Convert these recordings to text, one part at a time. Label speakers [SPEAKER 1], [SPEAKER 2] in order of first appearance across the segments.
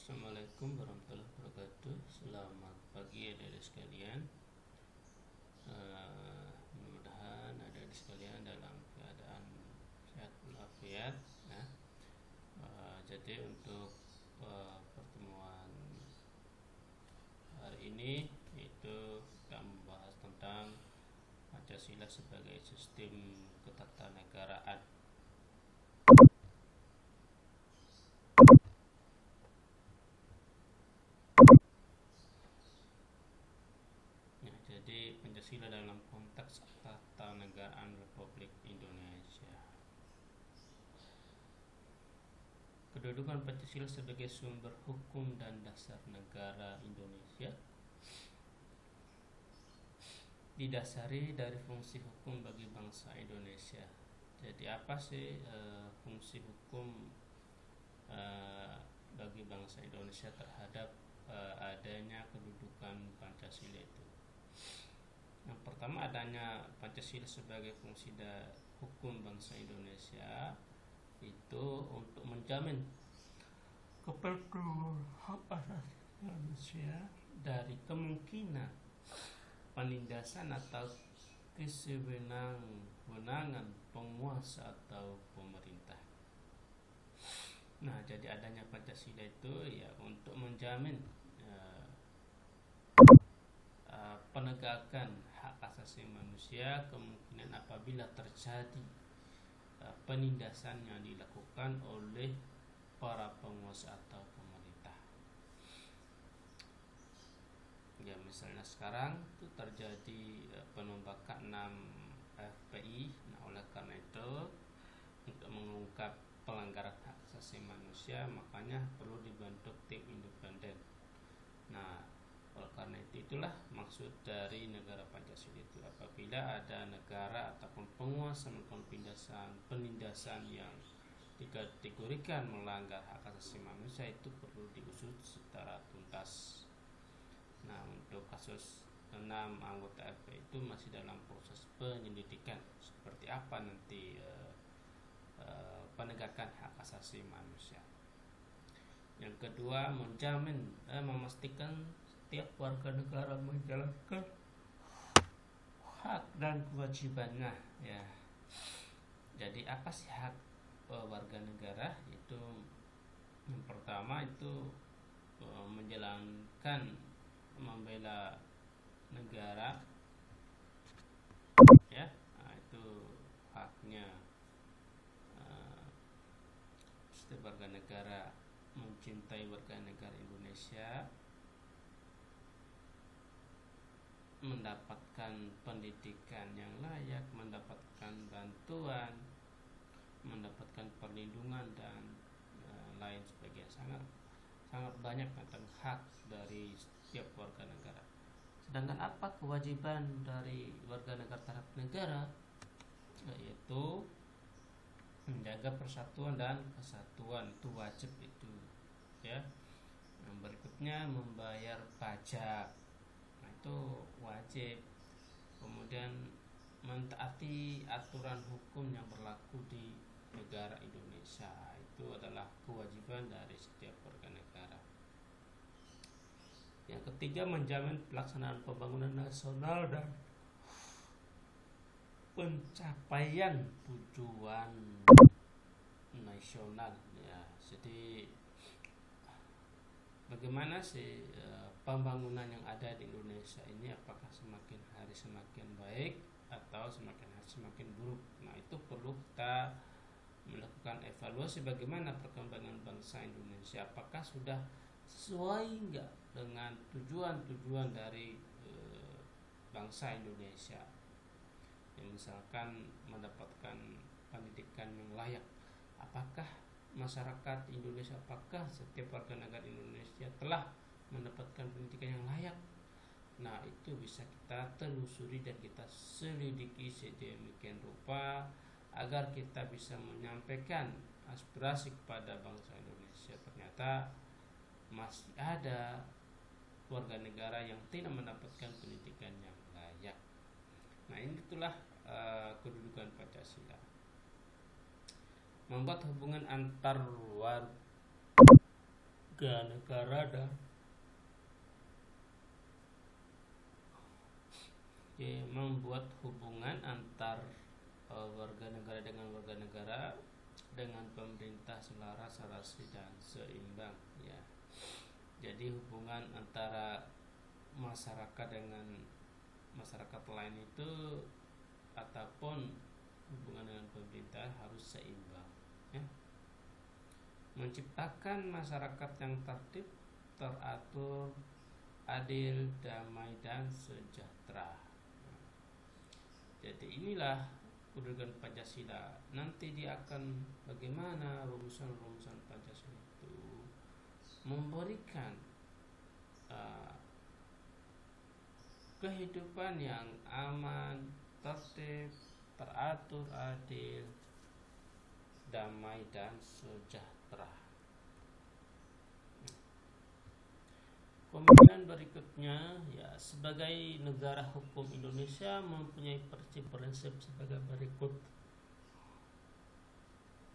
[SPEAKER 1] Assalamualaikum warahmatullahi wabarakatuh. Selamat pagi adik-adik sekalian. Mudah-mudahan adik-adik sekalian dalam keadaan sehat walafiat. Jadi untuk pertemuan hari ini itu kita membahas tentang Pancasila sebagai sistem ketatanegaraan. Jadi Pancasila dalam konteks ketatanegaraan Republik Indonesia. Kedudukan Pancasila sebagai sumber hukum dan dasar negara Indonesia didasari dari fungsi hukum bagi bangsa Indonesia. Jadi apa sih fungsi hukum bagi bangsa Indonesia terhadap adanya kedudukan Pancasila itu? Yang pertama, adanya Pancasila sebagai fungsi hukum bangsa Indonesia itu untuk menjamin keperluan hak asasi manusia dari kemungkinan penindasan atau kewenangan penguasa atau pemerintah. Nah, jadi adanya Pancasila itu ya untuk menjamin penegakan hak asasi manusia kemungkinan apabila terjadi penindasan yang dilakukan oleh para penguasa atau pemerintah. Ya, misalnya sekarang itu terjadi penembakan 6 FPI. Nah, oleh karena itu untuk mengungkap pelanggaran hak asasi manusia makanya perlu dibentuk tim independen. Nah, oleh karena itulah maksud dari negara Pancasila itu. Apabila ada negara ataupun penguasa melakukan penindasan yang dikategorikan melanggar hak asasi manusia, itu perlu diusut secara tuntas. Nah, untuk kasus 6 anggota FPI itu masih dalam proses penyelidikan seperti apa nanti penegakan hak asasi manusia. Yang kedua, memastikan setiap warga negara menjalankan hak dan kewajibannya, ya. Jadi apa sih hak warga negara? Itu yang pertama itu membela negara, ya. Nah, itu haknya setiap warga negara, mencintai warga negara Indonesia, mendapatkan pendidikan yang layak, mendapatkan bantuan, mendapatkan perlindungan dan lain sebagainya. Sangat banyak tentang hak dari setiap warga negara. Sedangkan apa kewajiban dari warga negara terhadap negara? Yaitu menjaga persatuan dan kesatuan, itu wajib itu, ya. Yang berikutnya membayar pajak, nah itu wajib. Kemudian mentaati aturan hukum yang berlaku di negara Indonesia, itu adalah kewajiban dari setiap warga negara. Yang ketiga, menjamin pelaksanaan pembangunan nasional dan pencapaian tujuan nasional, ya. Jadi bagaimana sih pembangunan yang ada di Indonesia ini, apakah semakin hari semakin baik atau semakin hari semakin buruk? Nah, itu perlu kita melakukan evaluasi bagaimana perkembangan bangsa Indonesia, apakah sudah sesuai enggak dengan tujuan dari bangsa Indonesia. Ya, misalkan mendapatkan pendidikan yang layak, apakah masyarakat Indonesia, apakah setiap warga negara Indonesia telah mendapatkan pendidikan yang layak? Nah, itu bisa kita telusuri dan kita selidiki sedemikian rupa agar kita bisa menyampaikan aspirasi kepada bangsa Indonesia. Ternyata masih ada warga negara yang tidak mendapatkan pendidikan yang layak. Nah, itulah kedudukan Pancasila. Membuat hubungan antar warga warga negara dan membuat hubungan antar warga negara dengan warga negara dengan pemerintah selaras, serasi dan seimbang ya. Jadi hubungan antara masyarakat dengan masyarakat lain itu ataupun hubungan dengan pemerintah harus seimbang ya. Menciptakan masyarakat yang tertib, teratur, adil, damai dan sejahtera. Jadi inilah kedudukan Pancasila. Nanti dia akan bagaimana rumusan-rumusan Pancasila itu memberikan kehidupan yang aman, tertib, teratur, adil, damai dan sejahtera. Kemudian berikutnya ya, sebagai negara hukum Indonesia mempunyai prinsip-prinsip sebagai berikut.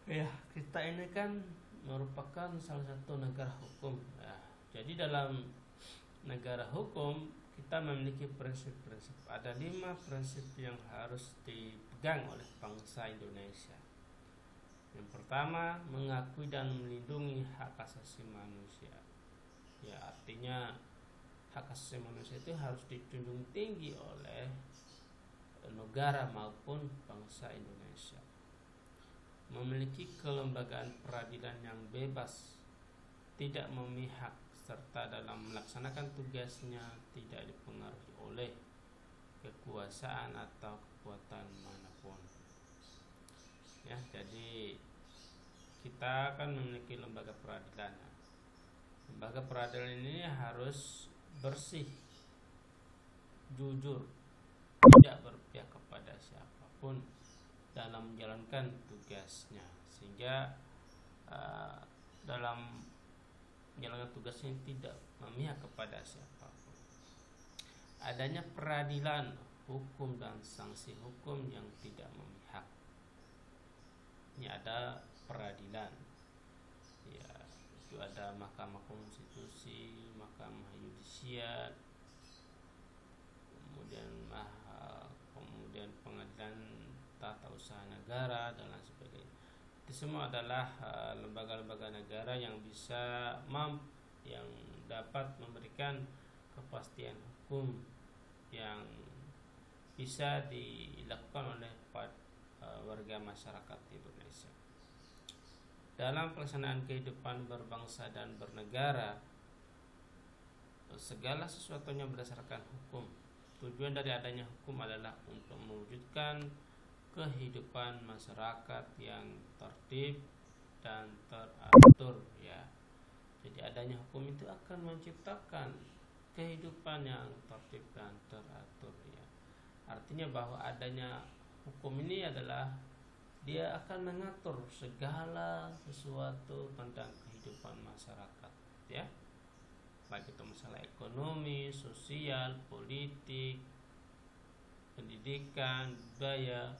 [SPEAKER 1] Ya, kita ini kan merupakan salah satu negara hukum ya. Jadi dalam negara hukum kita memiliki prinsip-prinsip. Ada 5 prinsip yang harus dipegang oleh bangsa Indonesia. Yang pertama, mengakui dan melindungi hak asasi manusia. Ya, artinya hak asasi manusia itu harus dijunjung tinggi oleh negara maupun bangsa Indonesia. Memiliki kelembagaan peradilan yang bebas, tidak memihak, serta dalam melaksanakan tugasnya tidak dipengaruhi oleh kekuasaan atau kekuatan manapun. Ya, jadi kita akan memiliki lembaga peradilan. Lembaga peradilan ini harus bersih, jujur, tidak berpihak kepada siapapun dalam menjalankan tugasnya, sehingga dalam menjalankan tugasnya tidak memihak kepada siapapun. Adanya peradilan hukum dan sanksi hukum yang tidak memihak. Ini ada peradilan. Ya, itu ada Mahkamah Konstitusi, Mahkamah Yudisial, kemudian Pengadilan Tata Usaha Negara dan lain sebagainya. Itu semua adalah lembaga-lembaga negara yang yang dapat memberikan kepastian hukum yang bisa dilakukan oleh warga masyarakat Indonesia. Dalam pelaksanaan kehidupan berbangsa dan bernegara, segala sesuatunya berdasarkan hukum. Tujuan dari adanya hukum adalah untuk mewujudkan kehidupan masyarakat yang tertib dan teratur ya. Jadi adanya hukum itu akan menciptakan kehidupan yang tertib dan teratur ya. Artinya bahwa adanya hukum ini adalah dia akan mengatur segala sesuatu tentang kehidupan masyarakat ya. Baik itu masalah ekonomi, sosial, politik, pendidikan, budaya,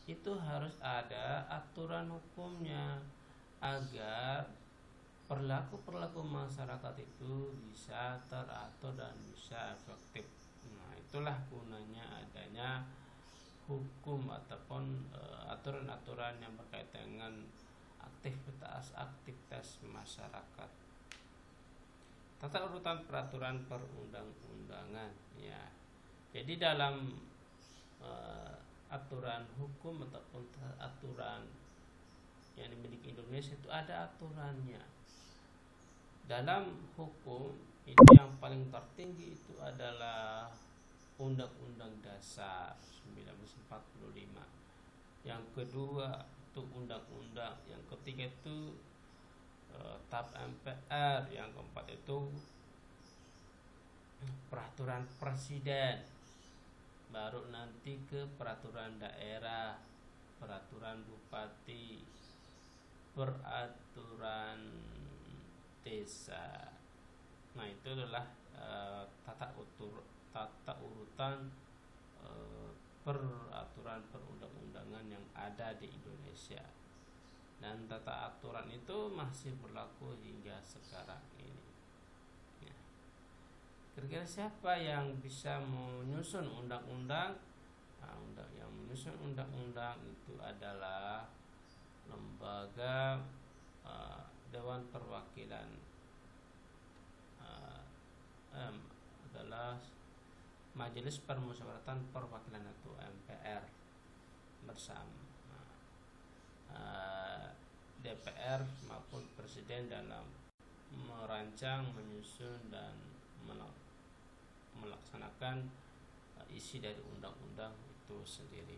[SPEAKER 1] itu harus ada aturan hukumnya agar perilaku masyarakat itu bisa teratur dan bisa efektif. Nah, itulah gunanya adanya hukum ataupun aturan-aturan yang berkaitan dengan aktivitas masyarakat. Tata urutan peraturan perundang-undangan ya. Jadi dalam aturan hukum ataupun aturan yang dimiliki Indonesia itu ada aturannya. Dalam hukum itu yang paling tertinggi itu adalah Undang-Undang Dasar 1945. Yang kedua itu undang-undang, yang ketiga itu TAP MPR, yang keempat itu peraturan presiden, baru nanti ke peraturan daerah, peraturan bupati, peraturan desa. Nah, itu adalah tata urutan peraturan perundang-undangan yang ada di Indonesia. Dan tata aturan itu masih berlaku hingga sekarang ini. kira-kira siapa yang bisa menyusun undang-undang? Nah, yang menyusun undang-undang itu adalah lembaga Dewan Perwakilan, adalah Majelis Permusyawaratan Perwakilan atau MPR bersama DPR maupun Presiden dalam merancang, menyusun dan melaksanakan isi dari undang-undang itu sendiri.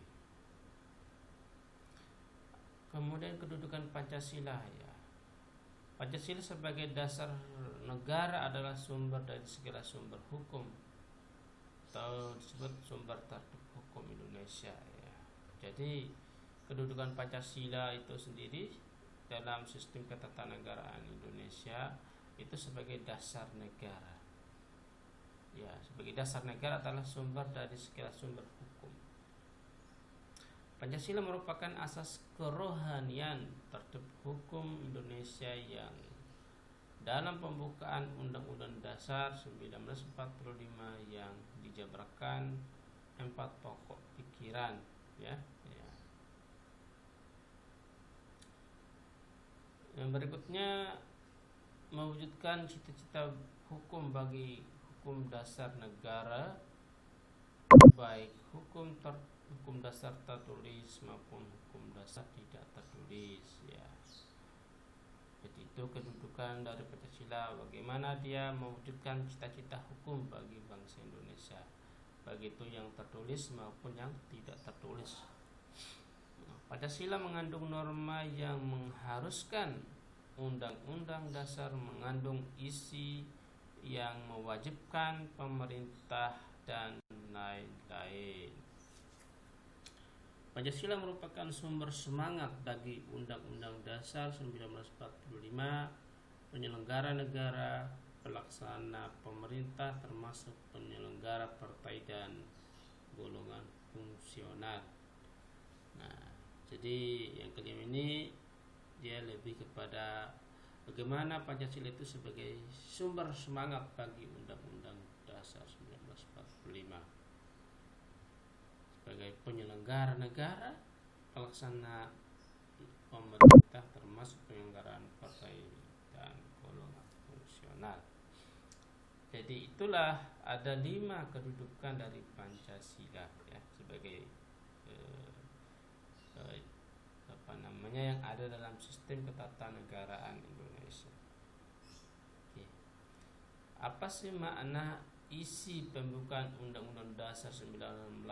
[SPEAKER 1] Kemudian kedudukan Pancasila, ya. Pancasila sebagai dasar negara adalah sumber dari segala sumber hukum atau disebut sumber tertib hukum Indonesia, ya. Jadi kedudukan Pancasila itu sendiri dalam sistem ketatanegaraan Indonesia itu sebagai dasar negara. Ya, sebagai dasar negara adalah sumber dari segala sumber hukum. Pancasila merupakan asas kerohanian tertib hukum Indonesia yang dalam pembukaan Undang-Undang Dasar 1945 yang dijabarkan 4 pokok pikiran, ya. Yang berikutnya mewujudkan cita-cita hukum bagi hukum dasar negara, baik hukum dasar tertulis maupun hukum dasar tidak tertulis, ya. Jadi itu kedudukan dari Pancasila, bagaimana dia mewujudkan cita-cita hukum bagi bangsa Indonesia, baik itu yang tertulis maupun yang tidak tertulis. Pancasila mengandung norma yang mengharuskan Undang-Undang Dasar mengandung isi yang mewajibkan pemerintah dan lain-lain. Pancasila merupakan sumber semangat bagi Undang-Undang Dasar 1945, penyelenggara negara, pelaksana pemerintah termasuk penyelenggara partai dan golongan fungsional. Nah, jadi yang kelima ini dia lebih kepada bagaimana Pancasila itu sebagai sumber semangat bagi Undang-Undang Dasar 1945 sebagai penyelenggara negara, pelaksana pemerintah termasuk penyelenggaraan partai dan golongan fungsional. Jadi itulah ada 5 kedudukan dari Pancasila, ya, sebagai yang ada dalam sistem ketatanegaraan Indonesia. Oke. Apa sih makna isi pembukaan Undang-Undang Dasar 1945?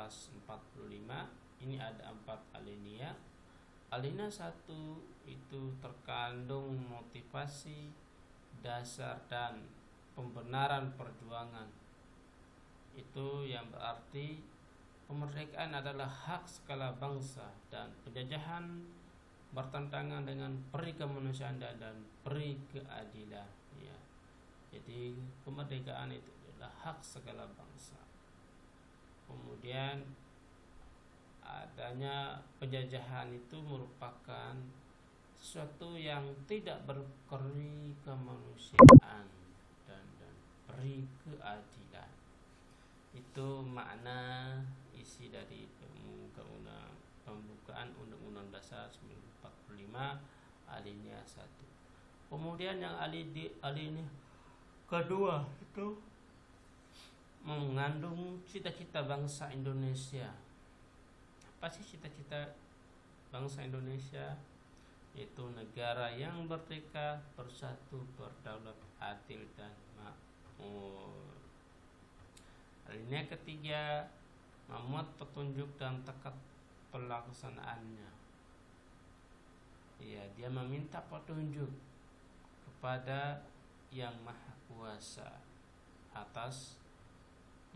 [SPEAKER 1] Ini ada 4 alinea. Alinea 1 itu terkandung motivasi, dasar dan pembenaran perjuangan. Itu yang berarti kemerdekaan adalah hak segala bangsa dan penjajahan bertentangan dengan peri kemanusiaan dan peri keadilan, ya. Jadi kemerdekaan itu adalah hak segala bangsa. Kemudian adanya penjajahan itu merupakan sesuatu yang tidak berperi kemanusiaan dan peri keadilan. Itu makna isi dari pembukaan Undang-Undang Dasar 1945 alinea 1. Kemudian yang alinea kedua itu mengandung cita-cita bangsa Indonesia. Apa sih cita-cita bangsa Indonesia? Yaitu negara yang merdeka, bersatu, berdaulat, adil dan makmur. Alinea ketiga memuat petunjuk dan tekad pelaksanaannya. Ya, dia meminta petunjuk kepada Yang Maha Kuasa atas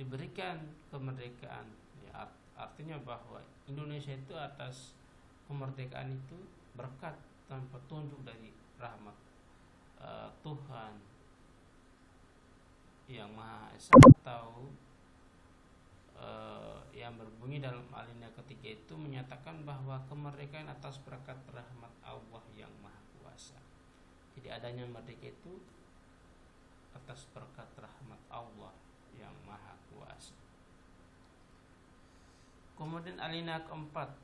[SPEAKER 1] diberikan kemerdekaan. Ya, artinya bahwa Indonesia itu atas kemerdekaan itu berkat dan petunjuk dari rahmat Tuhan Yang Maha Esa, atau yang berbunyi dalam alinea ketiga itu menyatakan bahwa kemerdekaan atas berkat rahmat Allah Yang Maha Kuasa. Jadi adanya merdeka itu atas berkat rahmat Allah yang Maha Kuasa. Kemudian alinea keempat,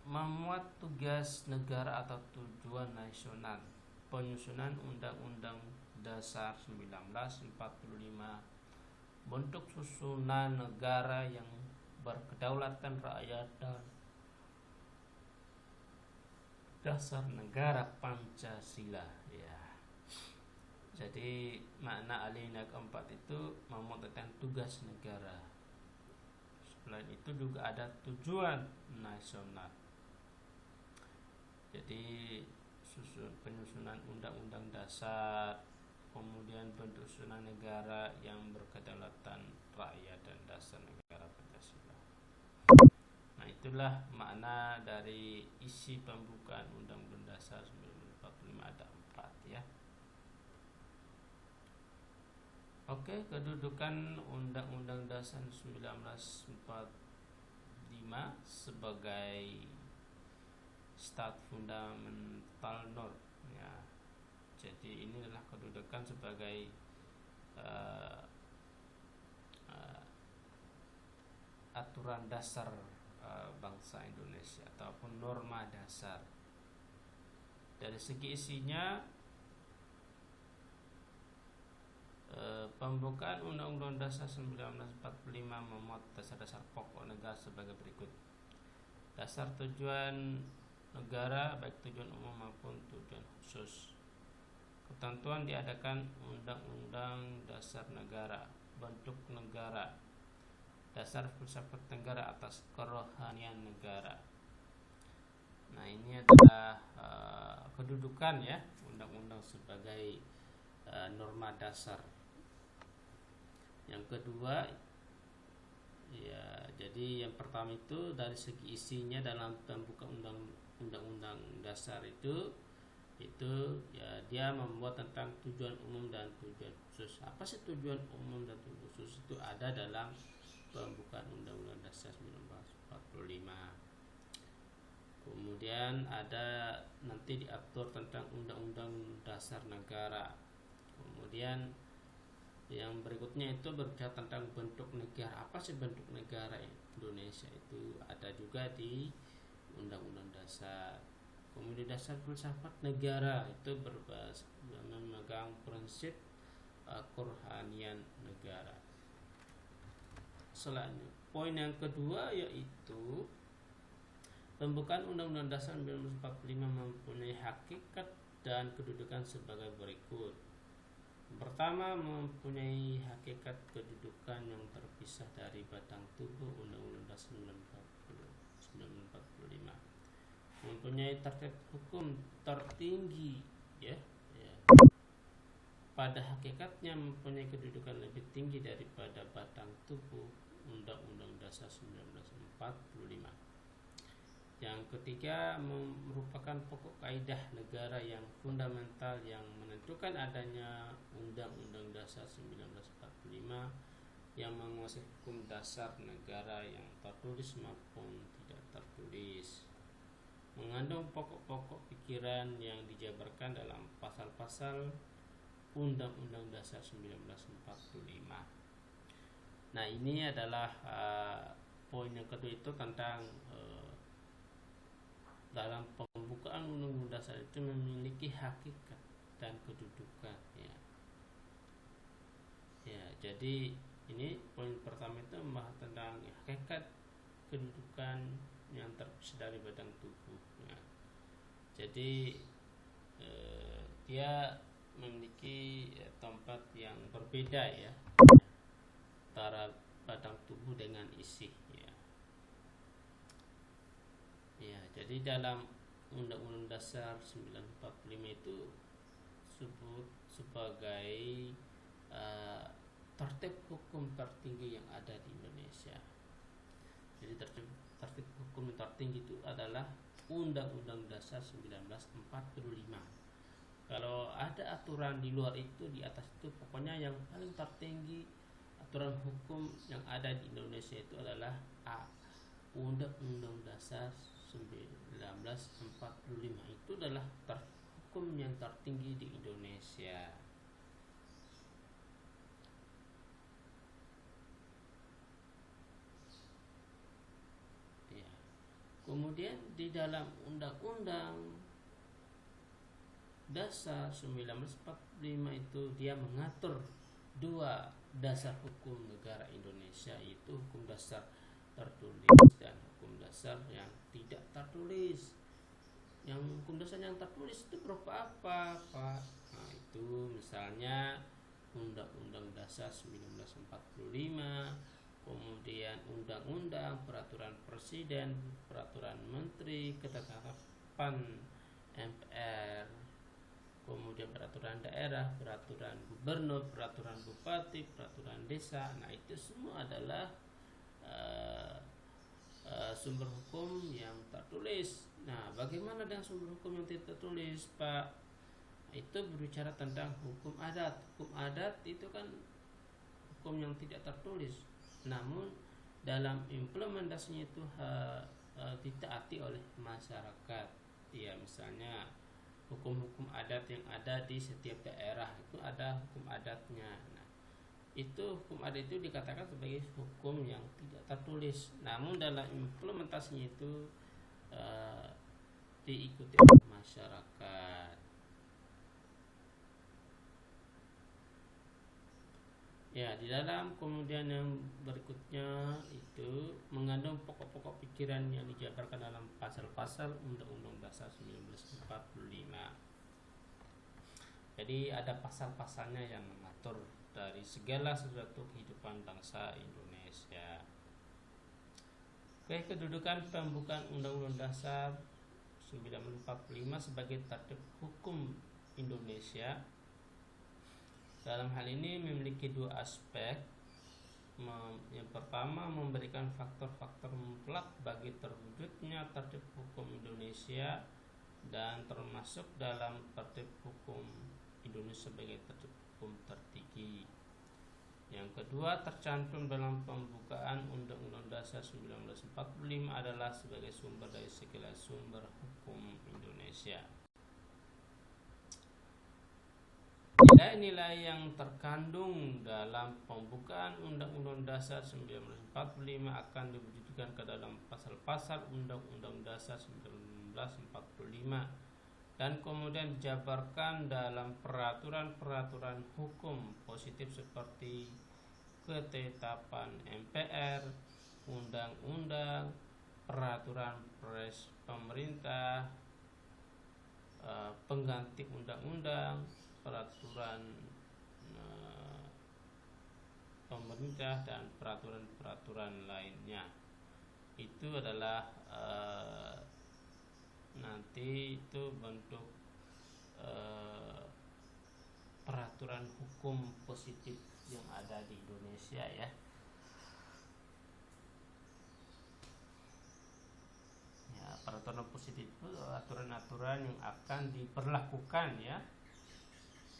[SPEAKER 1] memuat tugas negara atau tujuan nasional, penyusunan Undang-Undang Dasar 1945, bentuk susunan negara yang berkedaulatan rakyat dan dasar negara Pancasila. Ya. Jadi makna alinea keempat itu memuat tentang tugas negara. Selain itu juga ada tujuan nasional. Jadi penyusunan undang-undang dasar, kemudian bentuk susunan negara yang berkedaulatan rakyat dan dasar negara Pancasila. Nah, itulah makna dari isi pembukaan Undang-Undang Dasar 1945, ada 4 ya. Oke, kedudukan Undang-Undang Dasar 1945 sebagai stat fundamental norm ya. Jadi ini adalah kedudukan sebagai aturan dasar bangsa Indonesia ataupun norma dasar. Dari segi isinya, pembukaan Undang-Undang Dasar 1945 memuat dasar-dasar pokok negara sebagai berikut. Dasar tujuan negara, baik tujuan umum maupun tujuan khusus. Ketentuan diadakan Undang-Undang Dasar Negara, bentuk negara, dasar filsafat negara atas kerohanian negara. Nah, ini adalah kedudukan ya undang-undang sebagai norma dasar. Yang kedua ya, jadi yang pertama itu dari segi isinya dalam pembukaan undang-undang dasar itu ya, dia membuat tentang tujuan umum dan tujuan khusus. Apa sih tujuan umum dan tujuan khusus? Itu ada dalam pembukaan Undang-Undang Dasar 1945. Kemudian ada nanti diatur tentang Undang-Undang Dasar Negara. Kemudian yang berikutnya itu berbicara tentang bentuk negara. Apa sih bentuk negara Indonesia? Itu ada juga di Undang-Undang Dasar. Kemudian dasar filsafat negara itu memegang prinsip kerohanian negara. Selanjutnya, poin yang kedua yaitu pembukaan Undang-Undang Dasar 1945 mempunyai hakikat dan kedudukan sebagai berikut. Pertama, mempunyai hakikat kedudukan yang terpisah dari batang tubuh Undang-Undang Dasar 1945. Mempunyai tertib hukum tertinggi ya. Pada hakikatnya mempunyai kedudukan lebih tinggi daripada batang tubuh Undang-Undang Dasar 1945. Yang ketiga, merupakan pokok kaidah negara yang fundamental yang menentukan adanya Undang-Undang Dasar 1945 yang menguasai hukum dasar negara yang tertulis maupun tidak tertulis. Mengandung pokok-pokok pikiran yang dijabarkan dalam pasal-pasal Undang-Undang Dasar 1945. Nah, ini adalah poin yang kedua itu tentang dalam pembukaan Undang-Undang Dasar itu memiliki hakikat dan kedudukan ya. Jadi ini poin pertama itu membahas tentang hakikat kedudukan yang terpisah dari badan tubuh ya. Jadi dia memiliki tempat yang berbeda ya antara batang tubuh dengan isi ya. Jadi dalam Undang-Undang Dasar 1945 itu disebut sebagai tertib hukum tertinggi yang ada di Indonesia. Jadi tertib hukum tertinggi itu adalah Undang-Undang Dasar 1945. Kalau ada aturan di luar itu, di atas itu, pokoknya yang paling tertinggi aturan hukum yang ada di Indonesia itu adalah Undang-Undang Dasar 1945. Itu adalah hukum yang tertinggi di Indonesia. kemudian di dalam Undang-Undang Dasar 1945 itu dia mengatur dua dasar hukum negara Indonesia, yaitu hukum dasar tertulis dan hukum dasar yang tidak tertulis. Yang hukum dasar yang tertulis itu berupa apa, Pak? Nah, itu misalnya Undang-Undang Dasar 1945, kemudian Undang-Undang, Peraturan Presiden, Peraturan Menteri, Ketetapan MPR, kemudian peraturan daerah, peraturan gubernur, peraturan bupati, peraturan desa. Nah, itu semua adalah sumber hukum yang tertulis. Nah, bagaimana dengan sumber hukum yang tidak tertulis, Pak? Itu berbicara tentang hukum adat. Hukum adat itu kan hukum yang tidak tertulis, namun dalam implementasinya itu ditaati oleh masyarakat. Ya, misalnya hukum-hukum adat yang ada di setiap daerah itu ada hukum adatnya. Nah, itu hukum adat itu dikatakan sebagai hukum yang tidak tertulis, namun dalam implementasinya itu diikuti oleh masyarakat. Ya, di dalam kemudian yang berikutnya itu mengandung pokok-pokok pikiran yang dijabarkan dalam pasal-pasal Undang-Undang Dasar 1945. Jadi ada pasal-pasalnya yang mengatur dari segala sesuatu kehidupan bangsa Indonesia. Oke, kedudukan pembukaan Undang-Undang Dasar 1945 sebagai tertib hukum Indonesia dalam hal ini memiliki dua aspek. Yang pertama, memberikan faktor-faktor mutlak bagi terwujudnya tertib hukum Indonesia dan termasuk dalam tertib hukum Indonesia sebagai tertib hukum tertinggi. Yang kedua, tercantum dalam pembukaan Undang-Undang Dasar 1945 adalah sebagai sumber dari segala sumber hukum Indonesia. Nilai-nilai yang terkandung dalam pembukaan Undang-Undang Dasar 1945 akan diwujudkan ke dalam pasal-pasal Undang-Undang Dasar 1945 dan kemudian dijabarkan dalam peraturan-peraturan hukum positif seperti ketetapan MPR, undang-undang, peraturan pemerintah, pengganti undang-undang, peraturan pemerintah dan peraturan-peraturan lainnya. Itu adalah nanti itu bentuk peraturan hukum positif yang ada di Indonesia ya. Ya, peraturan positif itu aturan-aturan yang akan diberlakukan ya,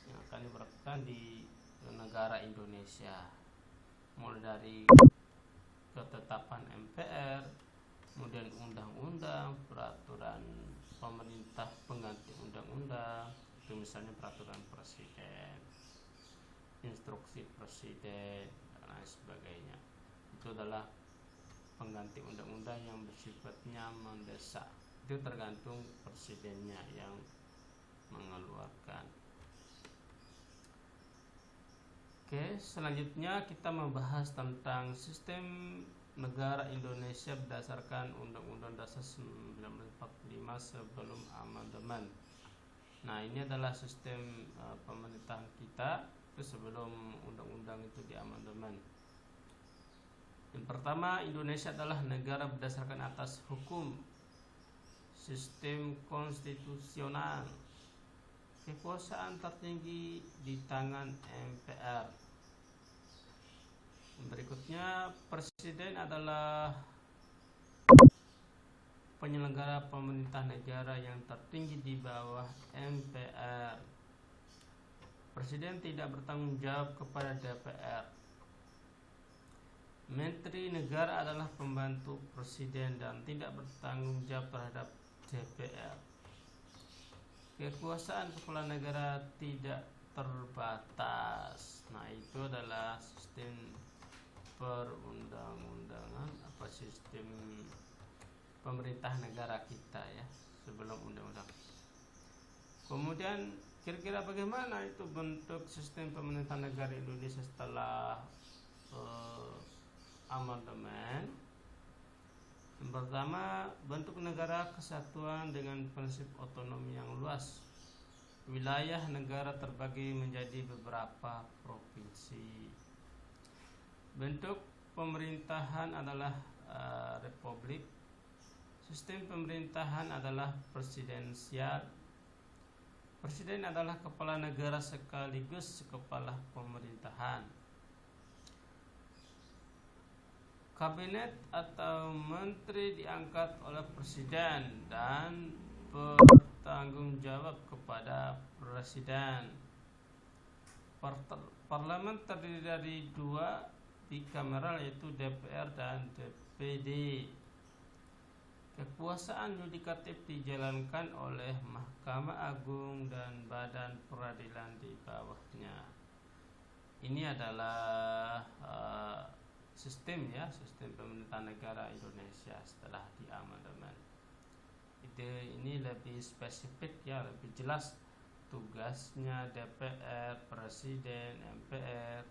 [SPEAKER 1] yang akan diberlakukan di negara Indonesia, mulai dari ketetapan MPR, kemudian undang-undang, peraturan pemerintah pengganti undang-undang, itu misalnya peraturan presiden, instruksi presiden dan lain sebagainya. Itu adalah pengganti undang-undang yang bersifatnya mendesak. Itu tergantung presidennya yang mengeluarkan. Oke, selanjutnya kita membahas tentang sistem negara Indonesia berdasarkan Undang-Undang Dasar 1945 sebelum amandemen. Nah, ini adalah sistem pemerintahan kita itu sebelum undang-undang itu diamandemen. Yang pertama, Indonesia adalah negara berdasarkan atas hukum, sistem konstitusional. Kekuasaan tertinggi di tangan MPR. Berikutnya, presiden adalah penyelenggara pemerintah negara yang tertinggi di bawah MPR. Presiden tidak bertanggung jawab kepada DPR. Menteri negara adalah pembantu presiden dan tidak bertanggung jawab terhadap DPR. Kekuasaan kepala negara tidak terbatas. Nah, itu adalah sistem perundang-undangan, sistem pemerintah negara kita ya, sebelum undang-undang. Kemudian kira-kira bagaimana itu bentuk sistem pemerintahan negara Indonesia setelah amandemen? Yang pertama, bentuk negara kesatuan dengan prinsip otonomi yang luas. Wilayah negara terbagi menjadi beberapa provinsi. Bentuk pemerintahan adalah republik. Sistem pemerintahan adalah presidensial. Presiden adalah kepala negara sekaligus kepala pemerintahan. Kabinet atau menteri diangkat oleh presiden dan bertanggung jawab kepada presiden. Parlemen terdiri dari dua bikameral, yaitu DPR dan DPD. Kekuasaan yudikatif dijalankan oleh Mahkamah Agung dan badan peradilan di bawahnya. Ini adalah sistem pemerintahan negara Indonesia setelah diamandemen. Ini lebih spesifik ya, lebih jelas tugasnya DPR, Presiden, MPR,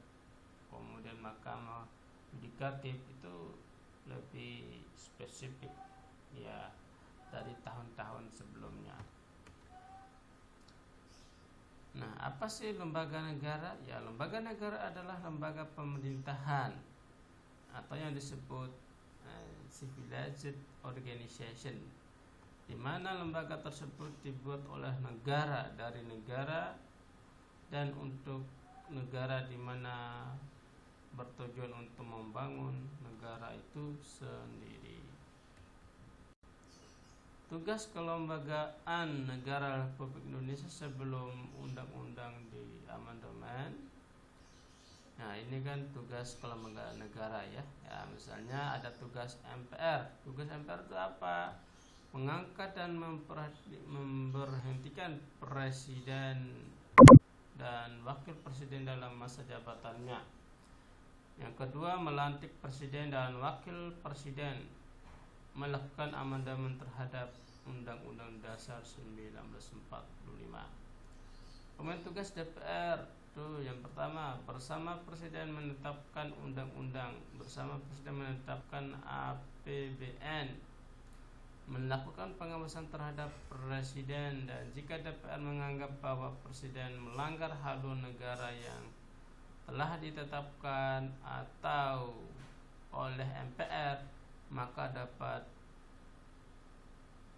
[SPEAKER 1] kemudian Mahkamah Yudikatif itu lebih spesifik ya dari tahun-tahun sebelumnya. Nah, apa sih lembaga negara? Ya, lembaga negara adalah lembaga pemerintahan atau yang disebut civilized organization, di mana lembaga tersebut dibuat oleh negara, dari negara dan untuk negara, di mana bertujuan untuk membangun negara itu sendiri. Tugas kelembagaan negara Republik Indonesia sebelum undang-undang di amandemen. Nah, ini kan tugas kelembagaan negara ya. Ya, misalnya ada tugas MPR. Tugas MPR itu apa? Mengangkat dan memberhentikan presiden dan wakil presiden dalam masa jabatannya. Yang kedua, melantik presiden dan wakil presiden, melakukan amandemen terhadap Undang-Undang Dasar 1945. Kemudian tugas DPR itu yang pertama, bersama presiden menetapkan undang-undang, bersama presiden menetapkan APBN, melakukan pengawasan terhadap presiden, dan jika DPR menganggap bahwa presiden melanggar haluan negara yang telah ditetapkan atau oleh MPR, maka dapat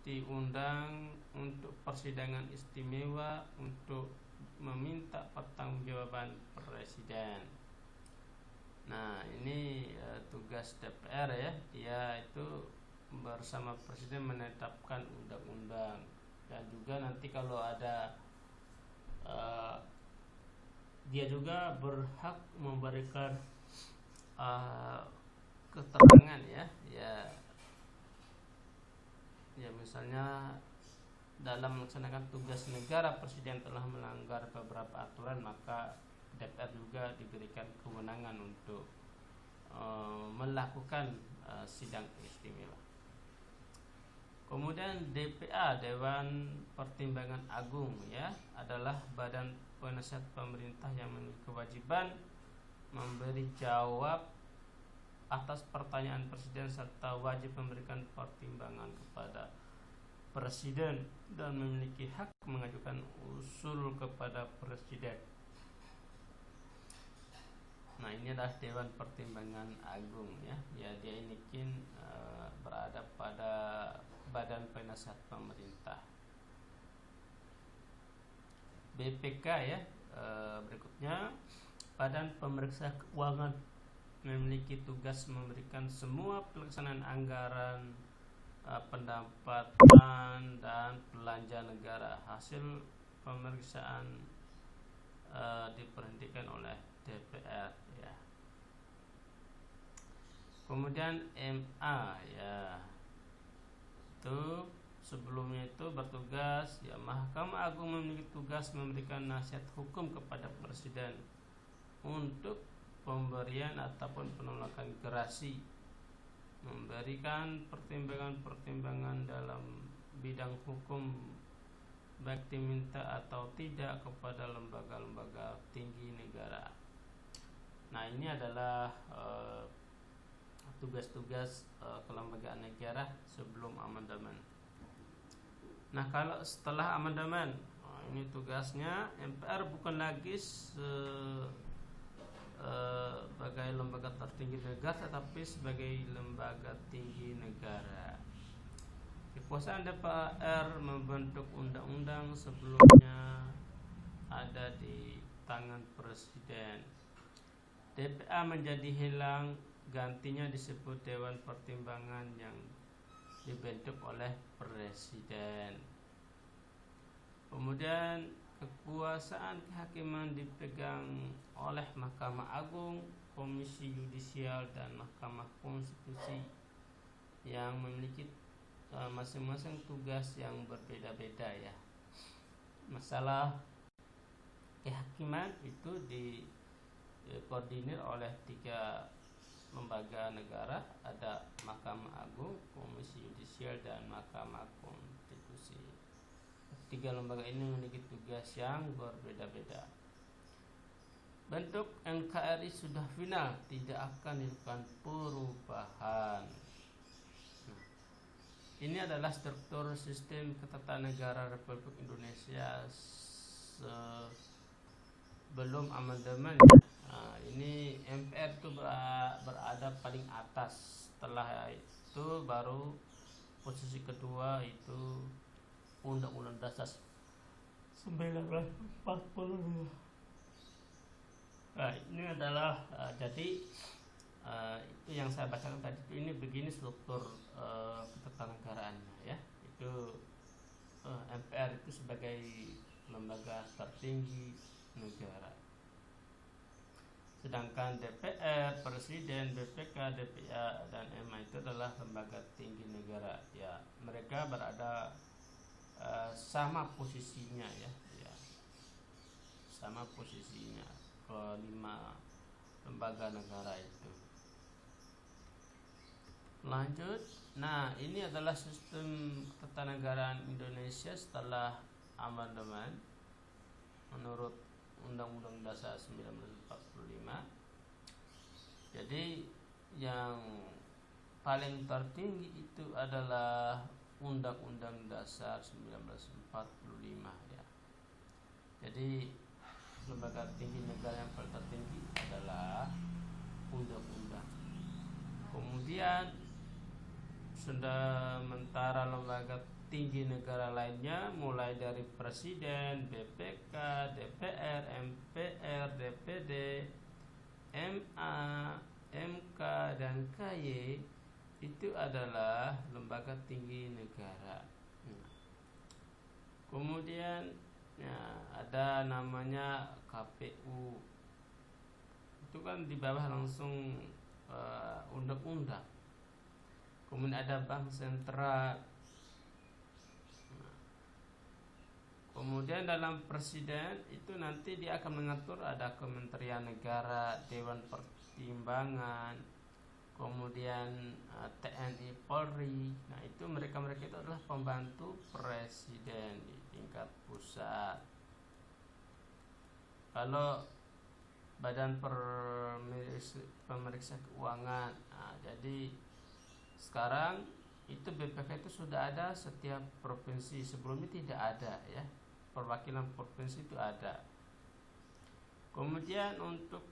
[SPEAKER 1] diundang untuk persidangan istimewa untuk meminta pertanggungjawaban presiden. Nah, ini tugas DPR ya. Dia itu bersama presiden menetapkan undang-undang, dan juga nanti kalau ada dia juga berhak memberikan keterangan ya misalnya dalam melaksanakan tugas negara presiden telah melanggar beberapa aturan, maka DPR juga diberikan kewenangan untuk melakukan sidang istimewa. Kemudian DPA, Dewan Pertimbangan Agung ya, adalah badan penasihat pemerintah yang memiliki kewajiban memberi jawab atas pertanyaan presiden serta wajib memberikan pertimbangan kepada presiden dan memiliki hak mengajukan usul kepada presiden. Nah, ini adalah Dewan Pertimbangan Agung ya. Ya, dia ini berada pada Badan Penasihat Pemerintah. BPK ya, berikutnya Badan Pemeriksa Keuangan, memiliki tugas memberikan semua pelaksanaan anggaran, pendapatan dan belanja negara. Hasil pemeriksaan diberhentikan oleh DPR ya. Kemudian MA ya, itu sebelumnya itu bertugas ya, Mahkamah Agung memiliki tugas memberikan nasihat hukum kepada presiden untuk pemberian ataupun penolakan gerasi memberikan pertimbangan-pertimbangan dalam bidang hukum baik diminta atau tidak kepada lembaga-lembaga tinggi negara. Nah, ini adalah tugas-tugas kelembagaan negara sebelum amandemen. Nah, kalau setelah amandemen, ini tugasnya MPR bukan lagi sebagai lembaga tertinggi negara, tetapi sebagai lembaga tinggi negara. Kekuasaan DPR membentuk undang-undang sebelumnya ada di tangan presiden. DPA menjadi hilang, gantinya disebut Dewan Pertimbangan yang dibentuk oleh presiden. Kemudian kekuasaan kehakiman dipegang oleh Mahkamah Agung, Komisi Yudisial, dan Mahkamah Konstitusi yang memiliki masing-masing tugas yang berbeda-beda ya. Masalah kehakiman itu dikoordinir oleh 3 lembaga negara, ada Mahkamah Agung, Komisi Yudisial, dan Mahkamah Konstitusi. 3 lembaga ini memiliki tugas yang berbeda-beda. Bentuk NKRI sudah final, tidak akan dilakukan perubahan. Ini adalah struktur sistem ketatanegaraan Republik Indonesia sebelum amandemen. Nah, ini MPR itu berada paling atas. Setelah itu baru posisi kedua itu Undang-Undang Dasar 1945. Nah, ini adalah jadi itu yang saya bacakan tadi itu, ini begini struktur ketatanegaraan ya. Itu MPR itu sebagai lembaga tertinggi negara. Sedangkan DPR, Presiden, BPK, DPA, dan MA itu adalah lembaga tinggi negara ya. Mereka berada sama posisinya ya, sama posisinya kelima lembaga negara itu. Lanjut. Nah, ini adalah sistem ketatanegaraan Indonesia setelah amandemen menurut Undang-Undang Dasar 1945. Jadi yang paling tertinggi itu adalah Undang-Undang Dasar 1945 ya. Jadi lembaga tinggi negara yang paling tertinggi adalah undang-undang. Kemudian sementara lembaga tinggi negara lainnya mulai dari Presiden, BPK, DPR, MPR, DPD, MA, MK, dan KY itu adalah lembaga tinggi negara. Kemudian ya, ada namanya KPU. Itu kan di bawah langsung undang-undang. Kemudian ada Bank Sentral. Kemudian dalam presiden itu nanti dia akan mengatur ada Kementerian Negara, Dewan Pertimbangan, kemudian TNI, Polri. Nah, itu mereka itu adalah pembantu presiden di tingkat pusat. Kalau Badan Pemeriksa Keuangan, nah, jadi sekarang itu BPK itu sudah ada setiap provinsi. Sebelumnya tidak ada ya, perwakilan provinsi itu ada. Kemudian untuk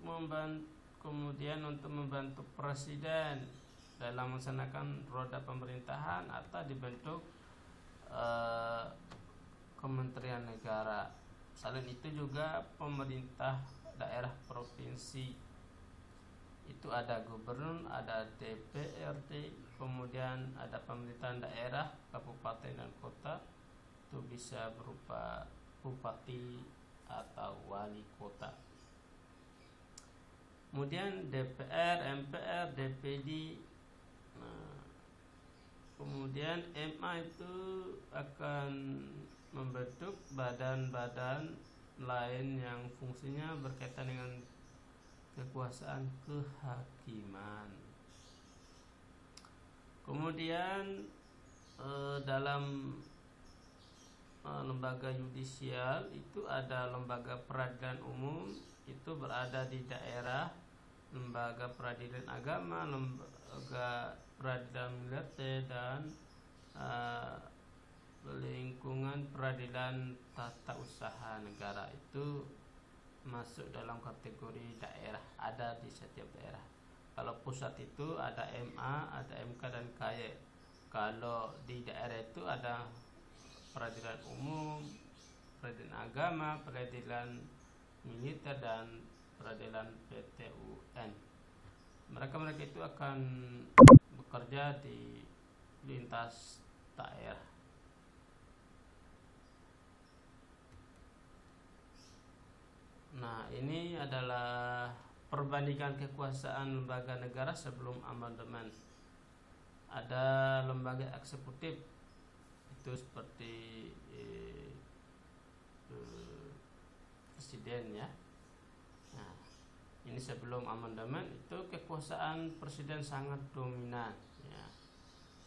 [SPEAKER 1] membantu presiden dalam melaksanakan roda pemerintahan atau dibentuk Kementerian Negara. Selain itu juga pemerintah daerah provinsi itu ada gubernur, ada DPRD, kemudian ada pemerintahan daerah, kabupaten dan kota, itu bisa berupa bupati atau wali kota. Kemudian DPR, MPR, DPD. Nah, kemudian MA itu akan membentuk badan-badan lain yang fungsinya berkaitan dengan kekuasaan kehakiman. Kemudian dalam lembaga yudisial itu ada lembaga peradilan umum, itu berada di daerah, lembaga peradilan agama, lembaga peradilan militer, dan lingkungan peradilan tata usaha negara itu masuk dalam kategori daerah, ada di setiap daerah. Kalau pusat itu ada MA, ada MK, dan KY. Kalau di daerah itu ada peradilan umum, peradilan agama, peradilan militer, dan peradilan PT-UN. Mereka itu akan bekerja di lintas daerah. Nah, ini adalah perbandingan kekuasaan lembaga negara sebelum amandemen. Ada lembaga eksekutif, itu seperti presiden ya. Nah, ini sebelum amandemen itu kekuasaan presiden sangat dominan ya.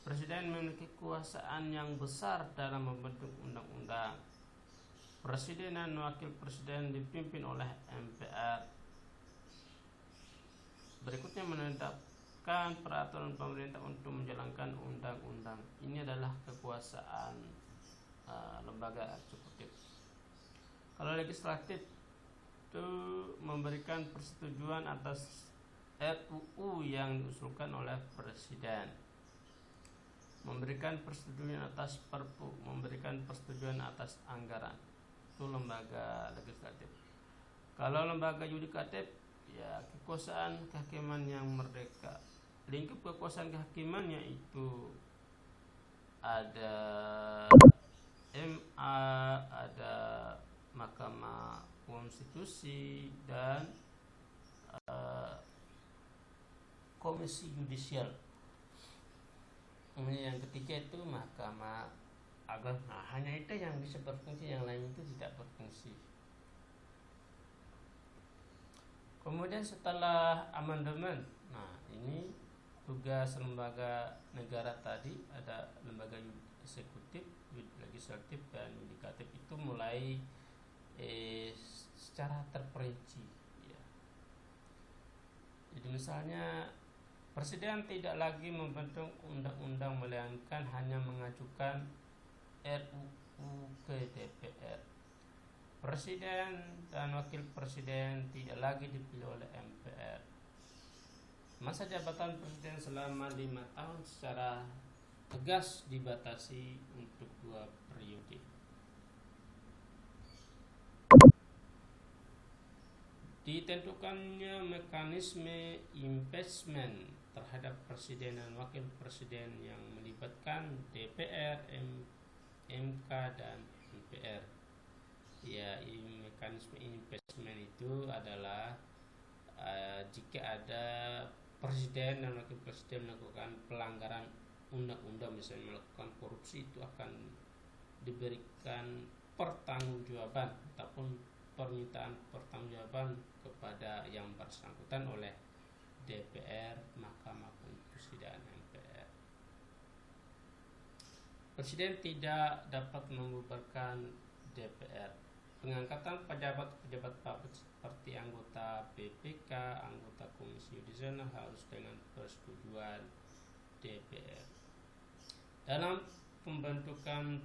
[SPEAKER 1] Presiden memiliki kekuasaan yang besar dalam membentuk undang-undang. Presiden dan wakil presiden dipimpin oleh MPR. Berikutnya menetapkan peraturan pemerintah untuk menjalankan undang-undang. Ini adalah kekuasaan lembaga eksekutif. Kalau legislatif itu memberikan persetujuan atas RUU yang diusulkan oleh presiden, memberikan persetujuan atas Perpu, memberikan persetujuan atas anggaran. Itu lembaga legislatif. Kalau lembaga yudikatif, ya kekuasaan kehakiman yang merdeka. Lingkup kekuasaan kehakimannya itu ada MA, ada Mahkamah Konstitusi, dan Komisi Yudisial. Kemudian yang ketiga itu Mahkamah Agung. Nah, hanya itu yang bisa berfungsi, yang lain itu tidak berfungsi. Kemudian setelah amandemen, nah ini tugas lembaga negara tadi, ada lembaga eksekutif, legislatif, dan yudikatif itu mulai secara terperinci ya. Jadi misalnya presiden tidak lagi membentuk undang-undang, melainkan hanya mengajukan RUU ke DPR. Presiden dan wakil presiden tidak lagi dipilih oleh MPR. Masa jabatan presiden selama 5 tahun secara tegas dibatasi untuk 2 periode. Ditentukannya mekanisme impeachment terhadap presiden dan wakil presiden yang melibatkan DPR, MK, dan MPR. Ya, mekanisme impeachment itu adalah jika ada presiden dan wakil presiden melakukan pelanggaran undang-undang, misalnya melakukan korupsi, itu akan diberikan pertanggungjawaban ataupun permintaan pertanggungjawaban kepada yang bersangkutan oleh DPR, Mahkamah Konstitusi, dan MPR. Presiden tidak dapat membubarkan DPR. Pengangkatan pejabat-pejabat publik seperti anggota BPK, anggota Komisi Yudisial harus dengan persetujuan DPR. Dalam pembentukan,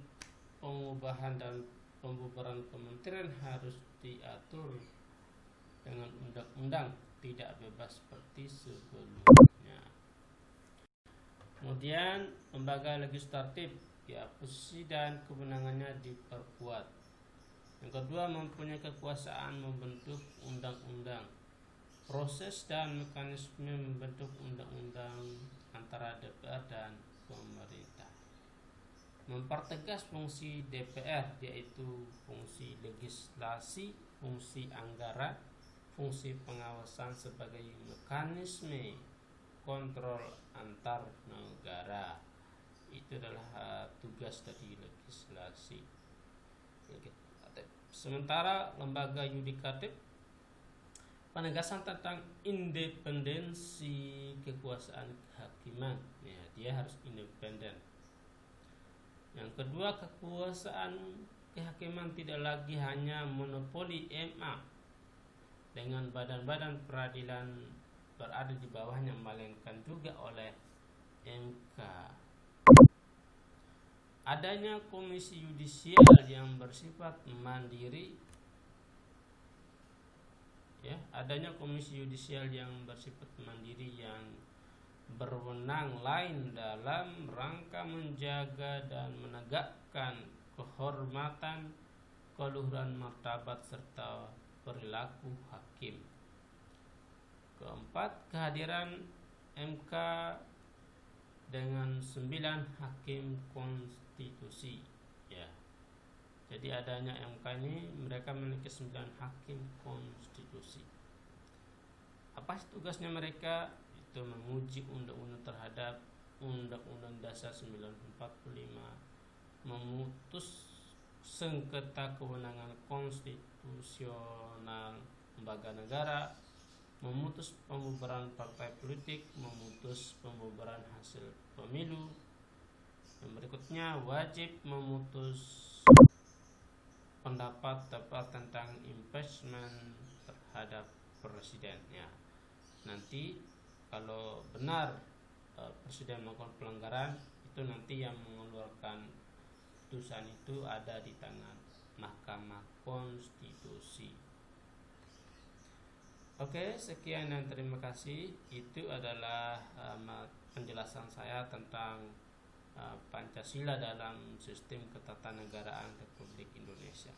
[SPEAKER 1] pengubahan, dan pembubaran kementerian harus diatur dengan undang-undang, tidak bebas seperti sebelumnya. Kemudian lembaga legislatif, ya, posisi dan kewenangannya diperkuat. Yang kedua, mempunyai kekuasaan membentuk undang-undang. Proses dan mekanisme membentuk undang-undang antara DPR dan pemerintah. Mempertegas fungsi DPR, yaitu fungsi legislasi, fungsi anggaran, fungsi pengawasan sebagai mekanisme kontrol antar negara. Itu adalah tugas dari legislasi. Sementara lembaga yudikatif penegasan tentang independensi kekuasaan kehakiman. Ya, dia harus independen. Yang kedua, kekuasaan kehakiman tidak lagi hanya monopoli MA dengan badan-badan peradilan berada di bawahnya, melainkan juga oleh MK. Adanya komisi yudisial yang bersifat mandiri, ya, adanya komisi yudisial yang bersifat mandiri yang berwenang lain dalam rangka menjaga dan menegakkan kehormatan, keluhuran martabat serta perilaku hakim. Keempat, kehadiran MK dengan 9 hakim konstitusi. Ya, jadi adanya MK ini, mereka memiliki 9 hakim konstitusi. Apa tugasnya mereka? Itu menguji undang-undang terhadap Undang-Undang Dasar 1945, memutus sengketa kewenangan konstitusional lembaga negara, memutus pembubaran partai politik, memutus pembubaran hasil pemilu. Yang berikutnya, wajib memutus pendapat tentang impeachment terhadap presidennya. Nanti kalau benar presiden melakukan pelanggaran, itu nanti yang mengeluarkan putusan itu ada di tangan Mahkamah Konstitusi. Oke, sekian dan terima kasih. Itu adalah penjelasan saya tentang Pancasila dalam sistem ketatanegaraan Republik Indonesia.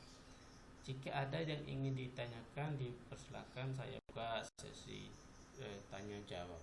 [SPEAKER 1] Jika ada yang ingin ditanyakan, dipersilakan, saya buka sesi tanya jawab.